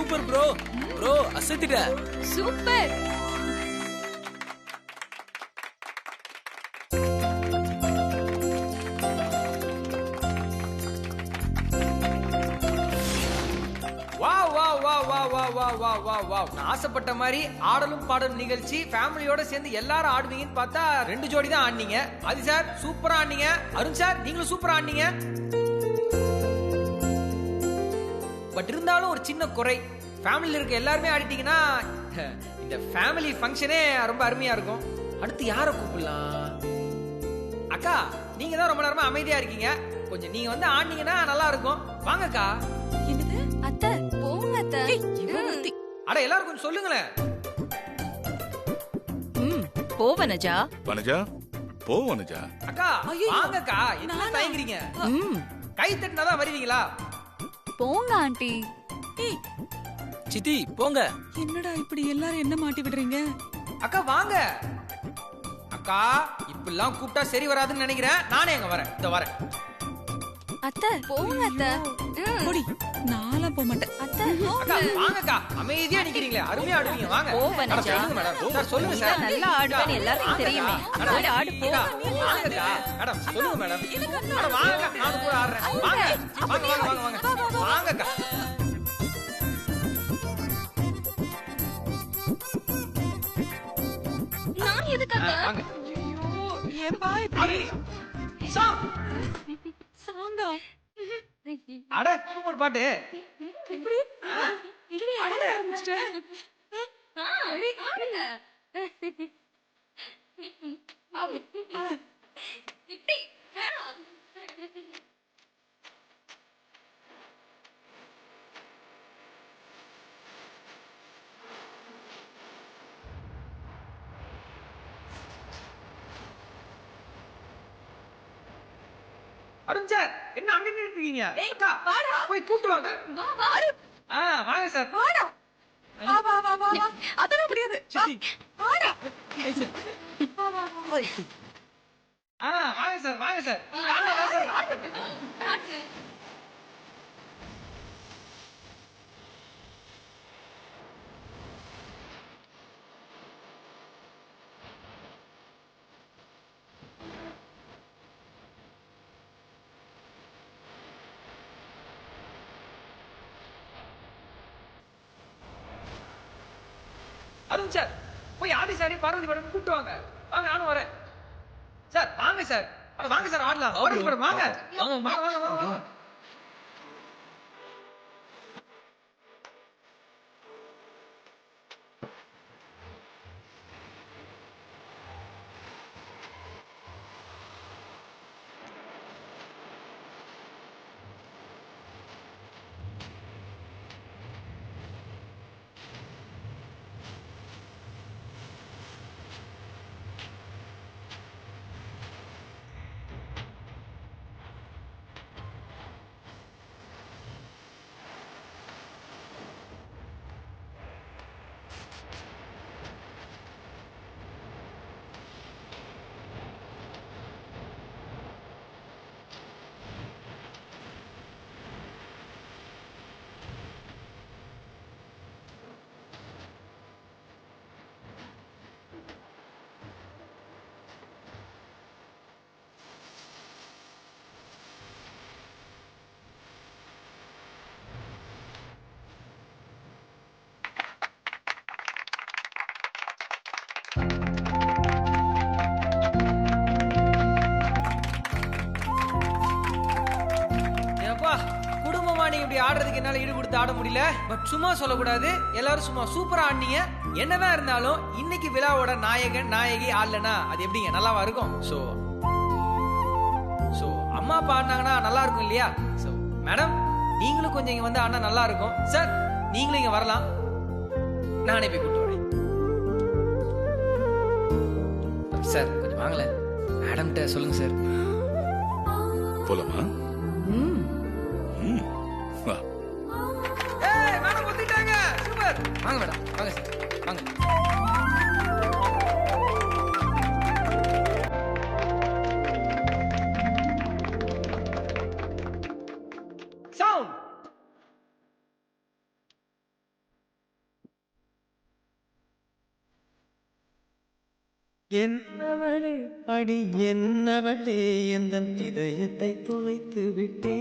Super bro. Bro அசத்திட்ட. Super. நான் ஆசைப்பட்ட மாதிரி ஆடலும் பாடலும் நிகழ்ச்சி ஃபேமிலியோட சேர்ந்து எல்லாரும் ஆடுவீங்கன்னு பார்த்தா 2 ஜோடி தான் ஆடினீங்க. அது சார் சூப்பரா ஆடினீங்க. அருண் சார் நீங்களும் சூப்பரா ஆடினீங்க. பட் இருந்தாலும் ஒரு சின்ன குறை, ஃபேமிலியில் இருக்க எல்லாருமே ஆடிட்டீங்கன்னா இந்த ஃபேமிலி ஃபங்க்ஷனே ரொம்ப அருமையா இருக்கும். அடுத்து யாரை கூப்பிடலாம்? அக்கா நீங்க தான் ரொம்ப நேரமா அமைதியா இருக்கீங்க, கொஞ்சம் நீங்க வந்து ஆடினீங்கன்னா நல்லா இருக்கும். வாங்கக்கா. என்னது அத்தை? போங்க அத்தை. அட எல்லாரும் கொஞ்சம் சொல்லுங்களேன். போ வனஜா. வனஜா போ வனஜா. அக்கா வாங்கக்கா, என்ன தயங்குறீங்க? கை தட்டினாதான் வருவீங்களா? போங்க ஆண்டி. சித்தி போங்க. என்னடா இப்படி எல்லாரும் என்ன மாட்டி விடுறீங்க? அக்கா வாங்க. அக்கா இப்பெல்லாம் கூப்பிட்டா சரி வராதுன்னு நினைக்கிறேன். நானே அங்க வரேன். இந்த வரேன். அத்தை போங்க அத்தை. போடி, நான்லாம் போக மாட்டேன். அத்தை அக்கா வாங்கக்கா, அமைதியா நிக்கிறீங்களே, அருமையா ஆடுவீங்க. வாங்க. போ வனஜா. சொல்லுங்க மேடம். சார் சொல்லுங்க நீ சார். தான் நல்லா ஆடுவேன்னு எல்லாருக்கும் தெரியுமே. ஆடு ஆடு போ. வாங்கக்கா. மேடம் சொல்லுங்க மேடம். மேடம் வாங்கக்கா, நான் கூட ஆடுறேன். வாங்க வாங்க வாங்க வாங்க வாங்கக்கா. நான் எதுக்காக? வாங்க. ஏன்பா இப்படி? சாங். சாங்கா? அட சூப்பர் பாட்டு. அட ஆரம்பிச்சிட்டேன். அருண் சார் என்ன அங்க நின்னுட்டீங்க? அக்கா போய் கூப்பிட்டு வாங்க. வாங்க சார். வா வா வா வா வா. அதெல்லாம் முடியாது. வாடா. வாங்க சார் வாங்க சார். வாங்க சார். அருண் சார் போய் ஆதி சாரி பார்வதி மேடம் கூப்பிட்டு வாங்க. வாங்க நானும் வரேன். சார் வாங்க சார். வாங்க சார் ஆடலாம். பார்வதி மேடம் வாங்க. வாங்க வாங்க வாங்க. குடும்பமா நீங்க இப்படி ஆடுறதுக்கு என்னால ஈடு கொடுத்து ஆட முடியல. பட் சும்மா சொல்லக்கூடாது, எல்லாரும் சும்மா சூப்பரா ஆடினீங்க. என்னதான் இருந்தாலும் இன்னைக்கு விழாவோட நாயகன் நாயகி ஆடலனா அது எப்படிங்க நல்லாவா இருக்கும்? சோ அம்மா அப்பா ஆடினாங்கன்னா நல்லா இருக்கும் இல்லையா? சோ மேடம் நீங்களும் கொஞ்சம் இங்க வந்து ஆடினா நல்லா இருக்கும். சார் நீங்களும் இங்க வரலாம், நானே போய் கூப்பிட்டு வரேன். சார் கொஞ்சம் வாங்கல, மேடம்கிட்ட சொல்லுங்க சார். போலாமா? வா. மேடம் வந்துட்டாங்க. சூப்பர். வாங்க மேடம் வாங்க சார் வாங்க. சவுண்ட். என்னவளே அடி என்னவளே எந்த இதயத்தை துளைத்து விட்டே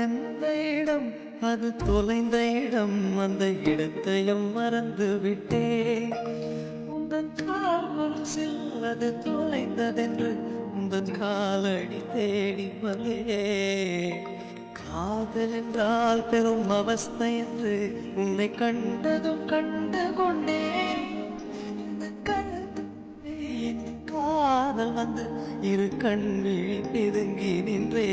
எந்த இடம் அது தொலைந்த இடம் அந்த இடத்தையும் மறந்து விட்டே உந்தன் கால்வரிசையில் அது தொலைந்ததென்று உந்தன் காலடி தேடி வந்தே காதல் என்றால் பெரும் அவஸ்தை என்று உன்னை கண்டதும் கண்டு கொண்டேன் காதல் வந்து இரு கண்ணில் பிதுங்கி நின்றே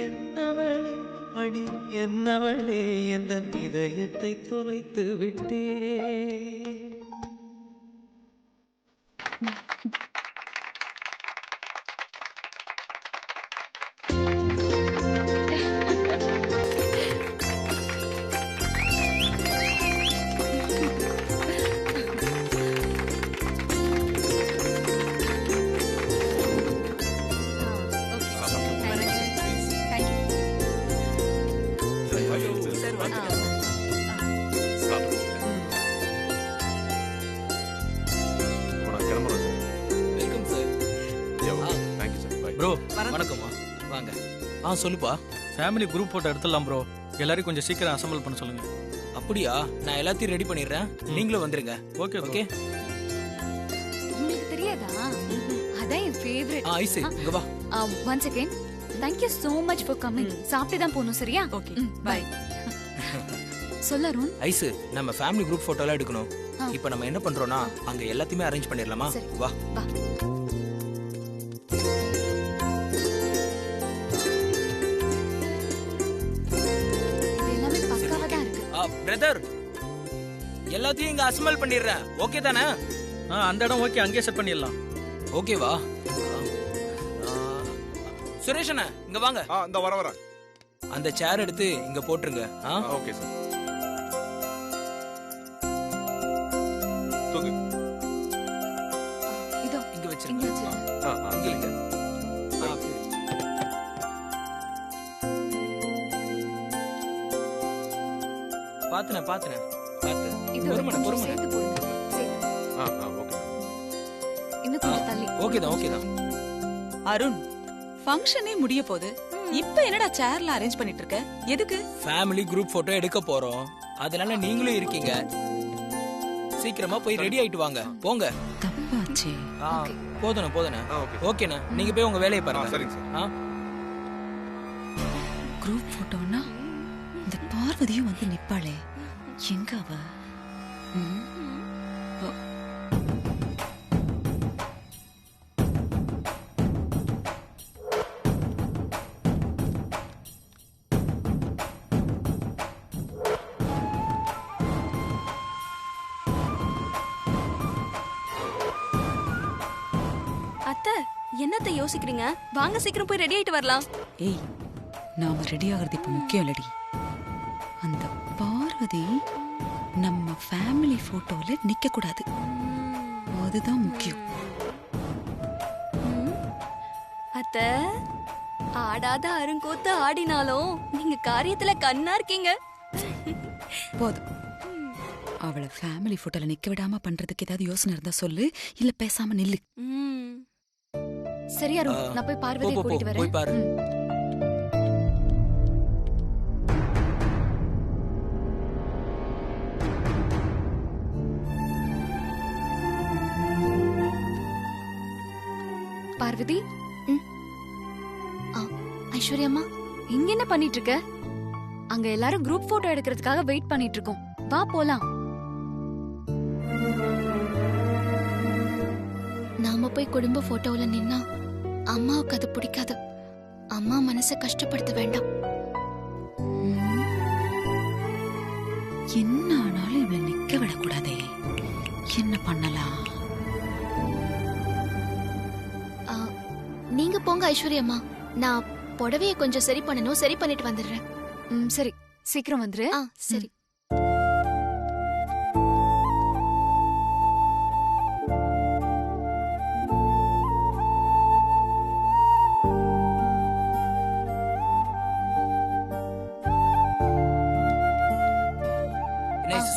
என்னவளே அடி என்னவளே எந்த இதயத்தை தொலைத்து விட்டே. Welcome sir. Thank you sir bye. Bro வணக்கம்மா. வாங்க. சொல்லுப்பா. ஃபேமிலி குரூப் போட்டோ எடுத்துடலாம் ப்ரோ. எல்லாரையும் கொஞ்சம் சீக்கிரம் அசம்பிள் பண்ண சொல்லுங்க. அப்படியா? நான் எல்லாத்தையும் ரெடி பண்ணிடுறேன். நீங்களும் வந்துருங்க. Okay okay. உங்களுக்கு தெரியாதா? அதான் என் ஃபேவரட். ஐஸ் இங்க வா. Once again thank you so much for coming. சாப்பிட்டு தான் போணும், சரியா? Okay bye. சொல்ல அருண். ஐஸ் நம்ம ஃபேமிலி குரூப் போட்டோ எல்லாம் எடுக்கணும். இப்போ நம்ம என்ன பண்றோம்னா அங்க எல்லாத்தையுமே அரேஞ்ச் பண்ணிடலாமா? சரி. வா. வா. இது எல்லாமே பக்காவா தான் இருக்கு. பிரதர் எல்லாத்தையும் இங்க அசம்பிள் பண்ணிடுறேன். ஓகே தானே? அந்த இடம் ஓகே, அங்கேயே செட் பண்ணிடலாம். ஓகேவா? சுரேஷ் அண்ணா இங்க வாங்க. இந்த வர அந்த சேர் எடுத்து இங்க போட்டுருங்க. Okay sir. தூக்கு. இதோ இங்க இங்க வச்சிருங்க. வச்சிருங்க. இங்க இருங்க. பாத்துன பாத்து இது பொறுமனை பொறுமனை. சேர்த்து போடுங்க. சேர்த்து. ஓகே. இன்னும் கொஞ்சம் தள்ளி. ஓகேதான் ஓகேதான். அருண், ஃபங்க்ஷனே முடிய போகுது. இப்ப என்னடா சேர்ல அரேஞ்ச் பண்ணிட்டு இருக்க? எதுக்கு? ஃபேமிலி குரூப் போட்டோ எடுக்க போறோம். அதனால நீங்களும் இருக்கீங்க. சீக்கிரமா போய் ரெடி ஆயிட்டு வாங்க. போங்க. தப்பாச்சே. போதுண்ணா. ஓகே. ஓகேண்ணா, நீங்க போய் உங்க வேலையை பாருங்க. சரிங்க சார். குரூப் போட்டோனா இந்த பார்வதியும் வந்து நிப்பாளே. எங்க அவ? அத்தை, என்னத்த யோசிக்கிறீங்க? வாங்க சீக்கிரம் போய் ரெடி ஆயிட்டு வரலாம். ஏய், நாம ரெடி ஆகிறது இப்ப முக்கியம் இல்லடி. அந்த பார்வதி நம்ம ஃபேமிலி போட்டோல நிக்க கூடாது. அதுதான் முக்கியம். அத்தை, ஆடாத அருங்கோத்து ஆடினாலும் நீங்க காரியத்துல கண்ணா இருக்கீங்க. போதும். அவளை ஃபேமிலி போட்டோல நிக்க விடாம பண்றதுக்கு ஏதாவது யோசனை இருந்தா சொல்லு, இல்ல பேசாம நில்லு. சரி அருண், நான் போய் பார்வதியை கூட்டிட்டு வரேன். போய் பாரு. பார்வதி. ஐஸ்வர்யம்மா, இங்க என்ன பண்ணிட்டு இருக்க? அங்க எல்லாரும் குரூப் போட்டோ எடுக்கிறதுக்காக வெயிட் பண்ணிட்டு இருக்கோம். வா போலாம். நாம போய் குடும்ப போட்டோல நின்னா அம்மாவுக்கு அது பிடிக்காது. அம்மா மனசை கஷ்டப்படுத்த வேண்டாம். என்ன ஆனாலும் இவளை நிக்க விடக்கூடாதே. என்ன பண்ணலாம்? நீங்க போங்க ஐஸ்வர்யம்மா, நான் புடவைய கொஞ்சம் சரி பண்ணணும். சரி பண்ணிட்டு வந்துடுறேன். சரி, சீக்கிரம் வந்துரு. சரி.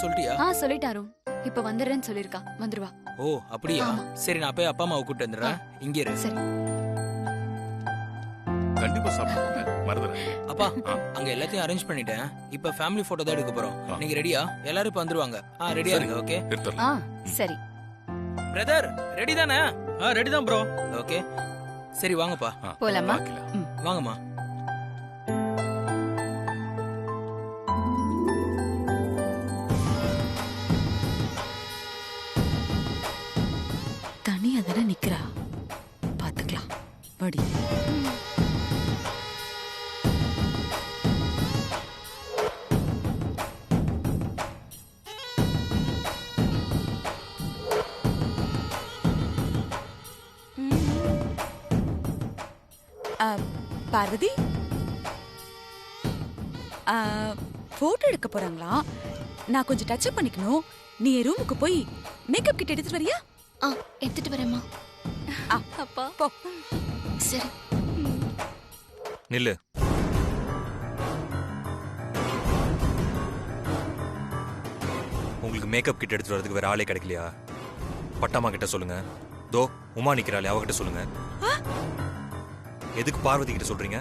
சொல்லிட்டியா? சொல்லிட்டாரு. இப்ப வந்துடுறேன்னு சொல்லிருக்கா. வந்துருவா. ஓ அப்படியா? ஆமா. சரி நான் போய் அப்பா அம்மாவை கூப்பிட்டு வந்துடுறேன். இங்கே இரு. சரி. கண்டிப்பா சாப்பிடுங்க மறந்துடுறேன். அப்பா அங்க எல்லாத்தையும் அரேஞ்ச் பண்ணிட்டேன். இப்ப ஃபேமிலி போட்டோ தான் எடுக்க போறோம். நீங்க ரெடியா? எல்லாரும் இப்ப வந்துருவாங்க. ரெடியா இருங்க. ஓகே எடுத்துடலாம். சரி. பிரதர் ரெடி தானே? ரெடி தான் ப்ரோ. ஓகே சரி வாங்கப்பா. போலாமா? வாங்கம்மா. தனியா தானே நிக்கிறா, பாத்துக்கலாம். வடி. பார்வதி, போட்டோ எடுக்க போறாங்களா? நான் கொஞ்சம் டச் அப் பண்ணிக்கணும். நீ என் ரூமுக்கு போய் மேக்கப் கிட் எடுத்துட்டு வரியா? எடுத்துட்டு வரேம்மா. அப்பா போ. சரி. நில்லு. உங்களுக்கு மேக்கப் கிட் எடுத்துட்டு வரதுக்கு வேற ஆளே கிடைக்கலையா? பட்டம்மா கிட்ட சொல்லுங்க. தோ உமா நிக்கிறாளே, அவகிட்ட சொல்லுங்க. எதுக்கு பார்வதி கிட்ட சொல்றீங்க?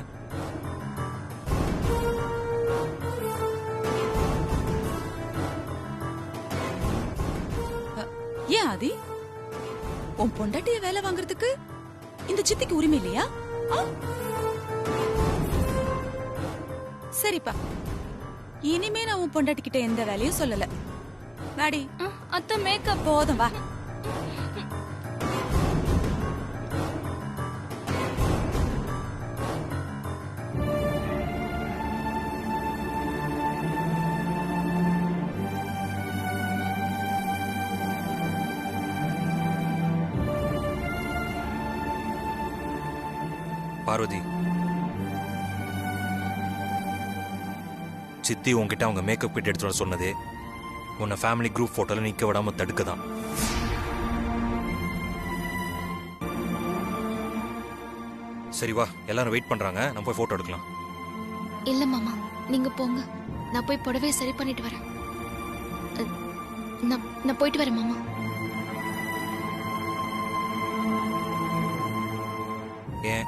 ஏன் ஆதி, உன் பொண்டாட்டிய வேலை வாங்குறதுக்கு இந்த சித்திக்கு உரிமை இல்லையா? சரிப்பா, இனிமே நான் உன் பொண்டாட்டி கிட்ட எந்த வேலையும் சொல்லல. வாடி. அத்தை மேக்கப் போதும், வா. பார்வதி, சித்தி உன்கிட்ட அவங்க மேக்கப் கிட் எடுத்து வர சொன்னதே உன்னை ஃபேமிலி குரூப் போட்டோல நிக்க விடாம தடுக்கதான். சரி வா, எல்லாரும் வெயிட் பண்றாங்க, நம்ம போய் போட்டோ எடுக்கலாம். இல்ல மாமா, நீங்க போங்க. நான் போய் புடவைய சரி பண்ணிட்டு வரேன். நான் போயிட்டு வரேன் மாமா. ஏன்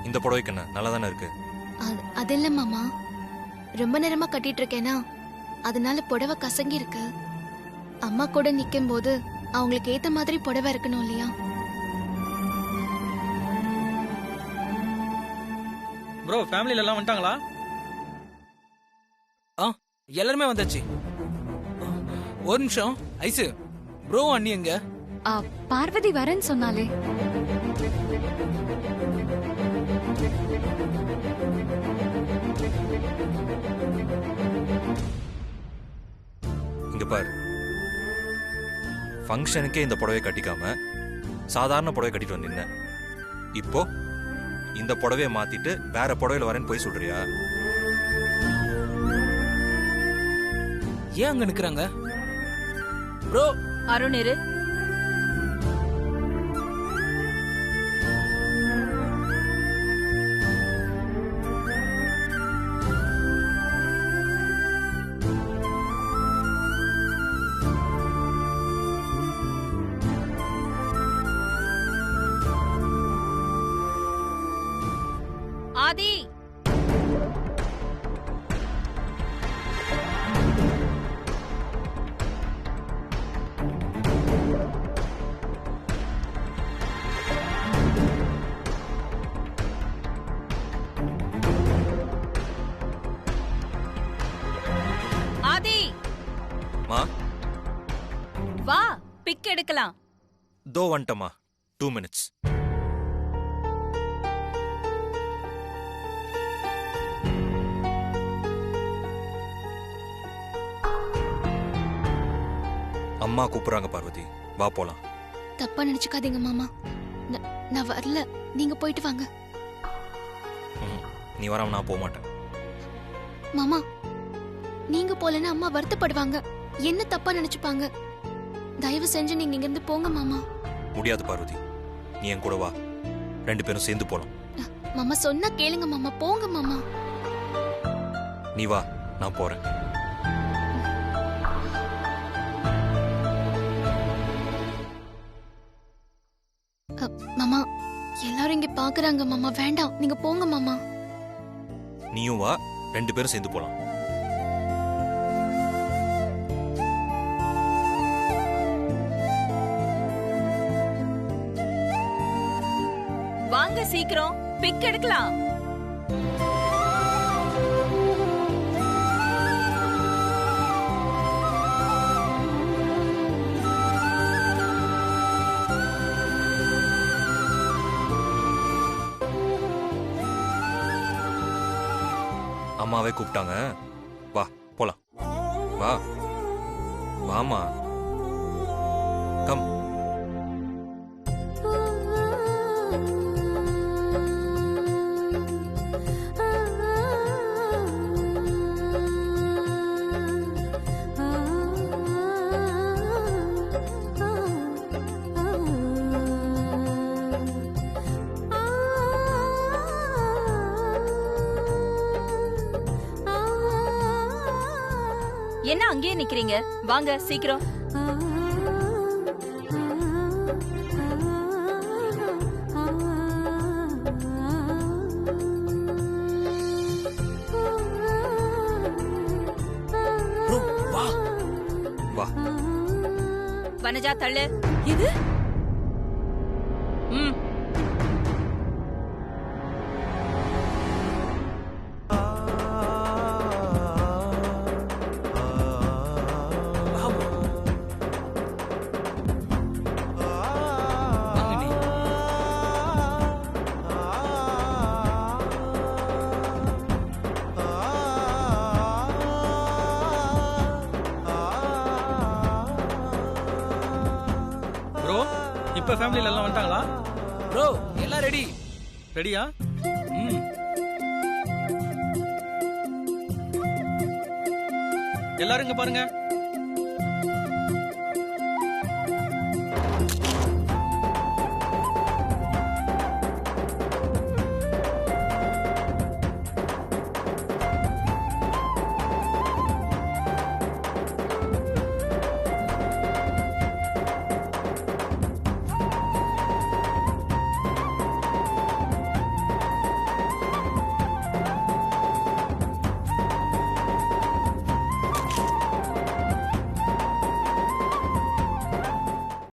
இந்த புடவைக்கு என்ன நல்லா தானே இருக்கு? அது இல்ல மாமா, ரொம்ப நேரமா கட்டிட்டு இருக்கேனா, அதனால புடவை கசங்கி இருக்கு. அம்மா கூட நிக்கும் போது அவங்களுக்கு ஏத்த மாதிரி புடவை இருக்கணும் இல்லையா? ப்ரோ ஃபேமிலில எல்லாம் வந்துட்டாங்களா? எல்லாருமே வந்தாச்சு. ஒரு நிமிஷம் ஐசு, ப்ரோ அண்ணி எங்க? பார்வதி வரேன்னு சொன்னாலே. இங்க பாரு, ஃபங்க்ஷனுக்கே இந்த புடவை கட்டிக்காம சாதாரண புடவை கட்டிட்டு வந்திருந்தேன். இப்போ இந்த புடவையை மாத்திட்டு வேற புடவையில வரேன்னு போய் சொல்றியா? ஏன் அங்க நிக்கிறாங்க? ப்ரோ அருண் இரு. ஆதி, ஆதி மா வா, பிக் எடுக்கலாம். தோ வந்துட்டமா, 2 minutes. அம்மா கூப்பிடுறாங்க பார்வதி, வா போலாம். தப்பா நினைச்சுக்காதீங்க மாமா, நான் வரல, நீங்க போயிட்டு வாங்க. நீ வராம நான் போக மாட்டேன். மாமா, நீங்க போலன்னா அம்மா வருத்தப்படுவாங்க, என்ன தப்பா நினைச்சுப்பாங்க. தயவு செஞ்சு நீங்க இங்க இருந்து போங்க மாமா. முடியாது பார்வதி, நீ என் கூட வா, 2 பேரும் சேர்ந்து போலாம். மாமா சொன்னா கேளுங்க மாமா, போங்க மாமா. நீ வா, நான் போறேன். பாக்குறாங்க மாமா. வேண்டாம், நீங்க போங்க மாமா. நீயும் வா, 2 பேரும் சேர்ந்து போலாம். வாங்க சீக்கிரம் பிக் எடுக்கலாம். அம்மாவே கூப்பிட்டாங்க, வா போலாம். வா வாமா, கம். என்ன அங்கேயே நிக்கிறீங்க? வாங்க சீக்கிரம். ப்ரோ வா. வா. வனஜா தள்ளு. இது ப்ரோ இப்ப ஃபேமிலில எல்லாம் வந்துட்டாங்களா? ப்ரோ எல்லாம் ரெடி. ரெடியா? எல்லாரும் இங்க பாருங்க.